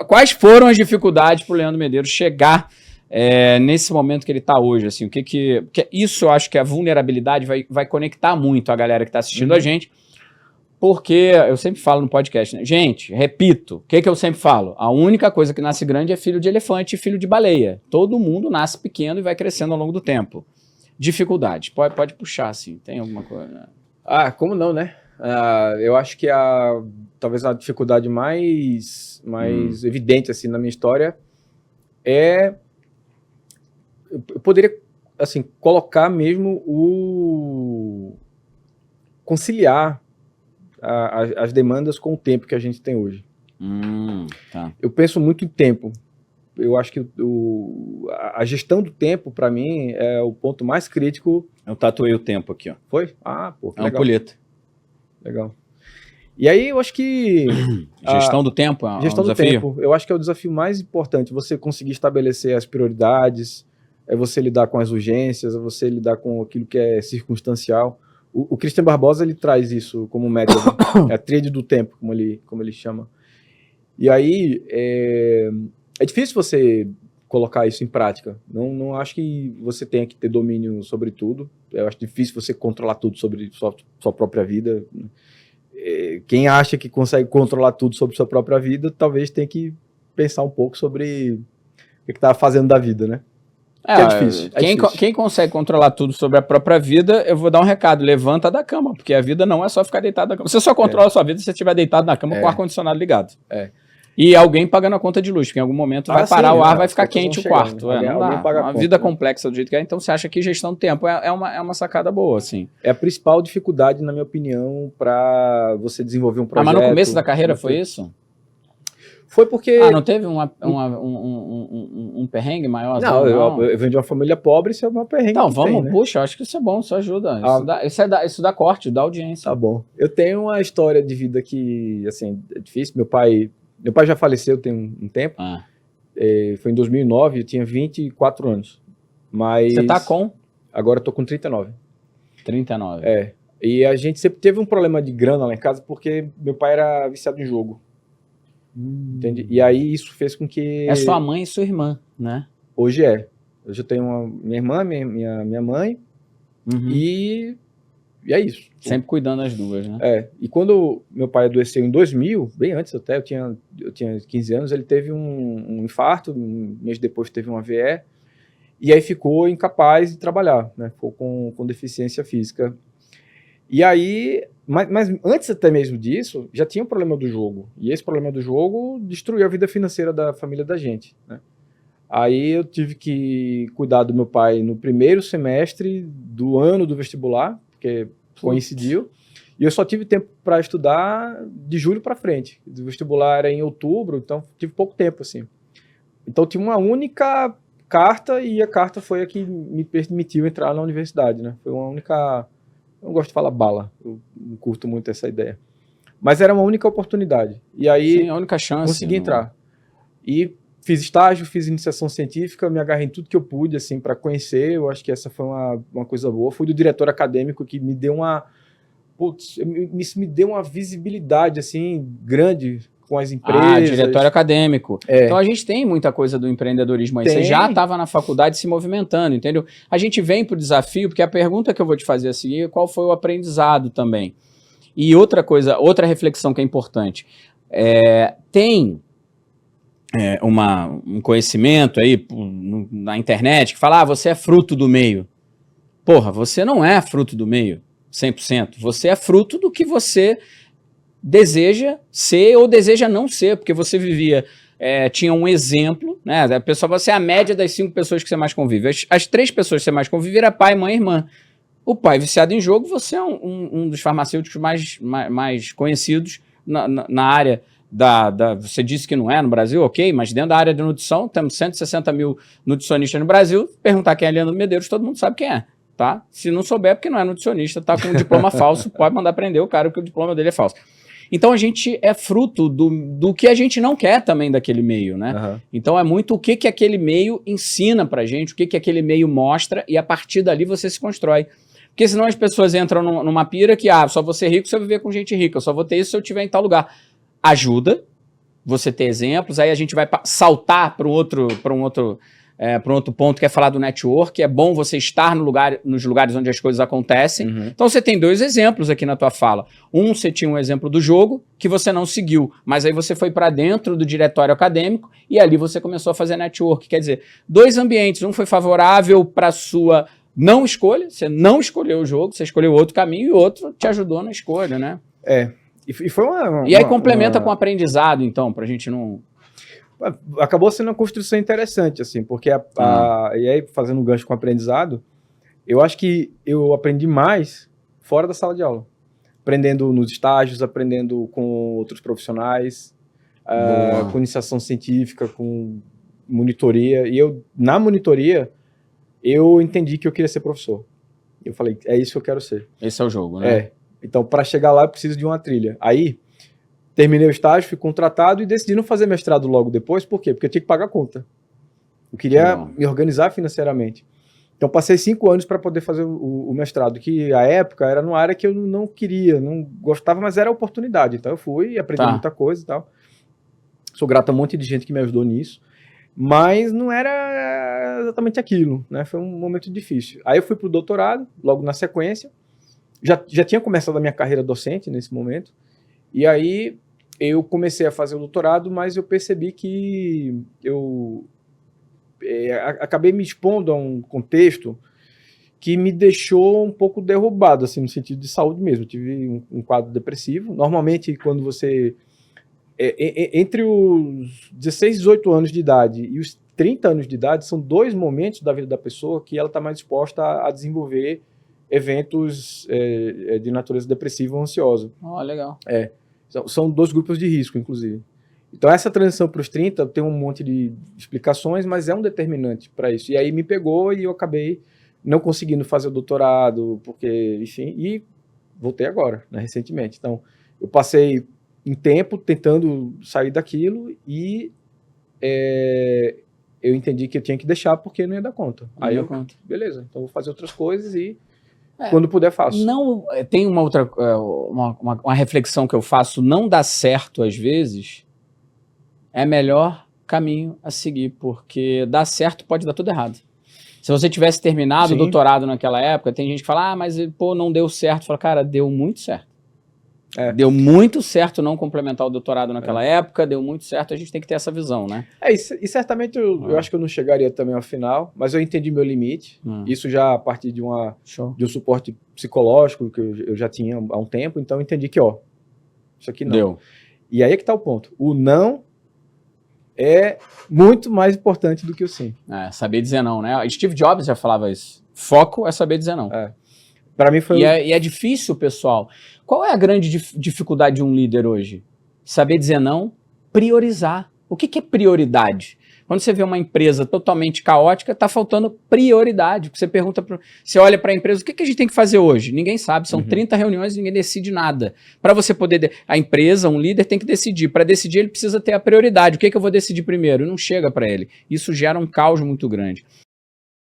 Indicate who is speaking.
Speaker 1: quais foram as dificuldades para o Leandro Medeiros chegar nesse momento que ele está hoje? Assim, porque isso eu acho que a vulnerabilidade vai conectar muito a galera que está assistindo a gente, porque eu sempre falo no podcast, né? Gente, repito, o que eu sempre falo? A única coisa que nasce grande é filho de elefante e filho de baleia. Todo mundo nasce pequeno e vai crescendo ao longo do tempo. Dificuldade, pode puxar, assim, tem alguma coisa?
Speaker 2: Como não, né? Eu acho que talvez a dificuldade mais evidente, assim, na minha história eu poderia, assim, colocar mesmo conciliar as demandas com o tempo que a gente tem hoje.
Speaker 1: Tá.
Speaker 2: Eu penso muito em tempo. Eu acho que a gestão do tempo, para mim, é o ponto mais crítico.
Speaker 1: Eu tatuei o tempo aqui, ó.
Speaker 2: Foi? Pô,
Speaker 1: é uma ampulheta.
Speaker 2: Legal. E aí eu acho que...
Speaker 1: Gestão do tempo é um
Speaker 2: gestão
Speaker 1: desafio?
Speaker 2: do tempo, eu acho que é o desafio mais importante. Você conseguir estabelecer as prioridades, é você lidar com as urgências, é você lidar com aquilo que é circunstancial. O Christian Barbosa, ele traz isso como método. É a tríade do tempo, como ele chama. E aí... É difícil você colocar isso em prática. Não acho que você tenha que ter domínio sobre tudo. Eu acho difícil você controlar tudo sobre sua própria vida. Quem acha que consegue controlar tudo sobre sua própria vida, talvez tenha que pensar um pouco sobre o que está fazendo da vida, né? É difícil.
Speaker 1: Quem consegue controlar tudo sobre a própria vida, eu vou dar um recado: levanta da cama, porque a vida não é só ficar deitado na cama. Você só controla a sua vida se você estiver deitado na cama com o ar-condicionado ligado. E alguém pagando a conta de luz, porque em algum momento vai parar o ar, vai ficar quente o quarto. Não dá. Uma vida complexa do jeito que é. Então você acha que gestão do tempo é uma sacada boa, assim.
Speaker 2: É a principal dificuldade, na minha opinião, para você desenvolver um projeto.
Speaker 1: Mas no começo da carreira foi isso?
Speaker 2: Foi porque...
Speaker 1: não teve um perrengue maior?
Speaker 2: Não, eu venho de uma família pobre, isso é uma perrengue.
Speaker 1: Então, puxa, acho que isso é bom, isso ajuda. Isso dá corte, dá audiência.
Speaker 2: Tá bom. Eu tenho uma história de vida que, assim, é difícil. Meu pai já faleceu tem um tempo. Foi em 2009, eu tinha 24 anos. Mas...
Speaker 1: Você tá com?
Speaker 2: Agora eu tô com 39.
Speaker 1: 39.
Speaker 2: E a gente sempre teve um problema de grana lá em casa, porque meu pai era viciado em jogo. Entende? E aí isso fez com que...
Speaker 1: É sua mãe e sua irmã, né?
Speaker 2: Hoje Hoje eu tenho minha irmã, minha mãe, e é isso.
Speaker 1: Sempre cuidando das duas, né?
Speaker 2: E quando meu pai adoeceu em 2000, bem antes até, eu tinha 15 anos, ele teve um infarto, um mês depois teve um AVE, e aí ficou incapaz de trabalhar, né? Ficou com deficiência física. E aí, mas antes até mesmo disso, já tinha o problema do jogo, e esse problema do jogo destruiu a vida financeira da família da gente, né? Aí eu tive que cuidar do meu pai no primeiro semestre do ano do vestibular, porque coincidiu, e eu só tive tempo para estudar de julho para frente. O vestibular era em outubro, então tive pouco tempo, assim. Então tinha uma única carta, e a carta foi a que me permitiu entrar na universidade, né? Foi uma única... Eu não gosto de falar bala, eu não curto muito essa ideia. Mas era uma única oportunidade. E aí...
Speaker 1: Sim, a única chance.
Speaker 2: Consegui entrar. E fiz estágio, fiz iniciação científica, me agarrei em tudo que eu pude, assim, para conhecer. Eu acho que essa foi uma coisa boa. Fui do diretor acadêmico, que me deu isso me deu uma visibilidade, assim, grande com as empresas.
Speaker 1: Diretor acadêmico. Então a gente tem muita coisa do empreendedorismo aí. Você já estava na faculdade se movimentando, entendeu? A gente vem para o desafio, porque a pergunta que eu vou te fazer a seguir é qual foi o aprendizado também. E outra coisa, outra reflexão que é importante. Tem um conhecimento aí na internet que fala, você é fruto do meio. Porra, você não é fruto do meio, 100%. Você é fruto do que você deseja ser ou deseja não ser, porque você vivia, tinha um exemplo, né? A pessoa, você é a média das 5 pessoas que você mais convive. As 3 pessoas que você mais convive era pai, mãe e irmã. O pai viciado em jogo, você é um dos farmacêuticos mais conhecidos na área você disse que não é no Brasil, ok, mas dentro da área de nutrição, temos 160 mil nutricionistas no Brasil. Perguntar quem é Leandro Medeiros, todo mundo sabe quem é, tá? Se não souber, porque não é nutricionista, tá com um diploma falso, pode mandar prender o cara que o diploma dele é falso. Então a gente é fruto do que a gente não quer também daquele meio, né? Então é muito o que aquele meio ensina pra gente, o que aquele meio mostra, e a partir dali você se constrói. Porque senão as pessoas entram numa pira que, só vou ser rico se eu viver com gente rica, eu só vou ter isso se eu estiver em tal lugar. Ajuda, você ter exemplos, aí a gente vai saltar para um outro ponto que é falar do network. É bom você estar nos lugares onde as coisas acontecem. Então você tem 2 exemplos aqui na tua fala. Você tinha um exemplo do jogo que você não seguiu, mas aí você foi para dentro do diretório acadêmico e ali você começou a fazer network. Quer dizer, 2 ambientes, um foi favorável para sua não escolha, você não escolheu o jogo, você escolheu outro caminho, e o outro te ajudou na escolha, né?
Speaker 2: E foi
Speaker 1: E aí complementa com aprendizado, então, pra gente não...
Speaker 2: Acabou sendo uma construção interessante, assim, porque e aí, fazendo um gancho com o aprendizado, eu acho que eu aprendi mais fora da sala de aula. Aprendendo nos estágios, aprendendo com outros profissionais, com iniciação científica, com monitoria. E na monitoria, eu entendi que eu queria ser professor. Eu falei, é isso que eu quero ser.
Speaker 1: Esse é o jogo, né?
Speaker 2: Então, para chegar lá, eu preciso de uma trilha. Aí, terminei o estágio, fui contratado e decidi não fazer mestrado logo depois. Por quê? Porque eu tinha que pagar a conta. Eu queria me organizar financeiramente. Então, passei 5 anos para poder fazer o mestrado, que à época era numa área que eu não queria, não gostava, mas era oportunidade. Então, eu fui e aprendi muita coisa e tal. Sou grato a um monte de gente que me ajudou nisso. Mas não era exatamente aquilo, né? Foi um momento difícil. Aí eu fui para o doutorado, logo na sequência. Já tinha começado a minha carreira docente nesse momento. E aí eu comecei a fazer o doutorado, mas eu percebi que eu acabei me expondo a um contexto que me deixou um pouco derrubado, assim, no sentido de saúde mesmo. Eu tive um quadro depressivo. Normalmente, quando você... entre os 16 e 18 anos de idade e os 30 anos de idade, são 2 momentos da vida da pessoa que ela está mais disposta a desenvolver eventos de natureza depressiva ou ansiosa.
Speaker 1: Legal.
Speaker 2: São 2 grupos de risco, inclusive. Então, essa transição para os 30 tem um monte de explicações, mas é um determinante para isso. E aí me pegou e eu acabei não conseguindo fazer o doutorado, porque, enfim, e voltei agora, né, recentemente. Então, eu passei um tempo tentando sair daquilo e eu entendi que eu tinha que deixar porque não ia dar conta. Aí eu, beleza, então vou fazer outras coisas e quando puder faço.
Speaker 1: Não, tem uma outra uma reflexão que eu faço, não dá certo às vezes, é melhor caminho a seguir, porque dar certo pode dar tudo errado. Se você tivesse terminado o doutorado naquela época, tem gente que fala, mas pô, não deu certo. Fala, cara, deu muito certo. Deu muito certo não complementar o doutorado naquela época, deu muito certo, a gente tem que ter essa visão, né?
Speaker 2: E certamente eu acho que eu não chegaria também ao final, mas eu entendi meu limite, isso já a partir de um suporte psicológico que eu já tinha há um tempo, então eu entendi que, isso aqui não.
Speaker 1: Deu.
Speaker 2: E aí é que tá o ponto, o não é muito mais importante do que o sim.
Speaker 1: Saber dizer não, né? Steve Jobs já falava isso, foco é saber dizer não.
Speaker 2: Para mim foi...
Speaker 1: E é difícil, pessoal. Qual é a grande dificuldade de um líder hoje? Saber dizer não, priorizar. O que é prioridade? Quando você vê uma empresa totalmente caótica, está faltando prioridade. Você pergunta, você olha para a empresa, o que a gente tem que fazer hoje? Ninguém sabe, são 30 reuniões e ninguém decide nada. Para você poder, a empresa, um líder tem que decidir. Para decidir ele precisa ter a prioridade. O que eu vou decidir primeiro? Não chega para ele. Isso gera um caos muito grande.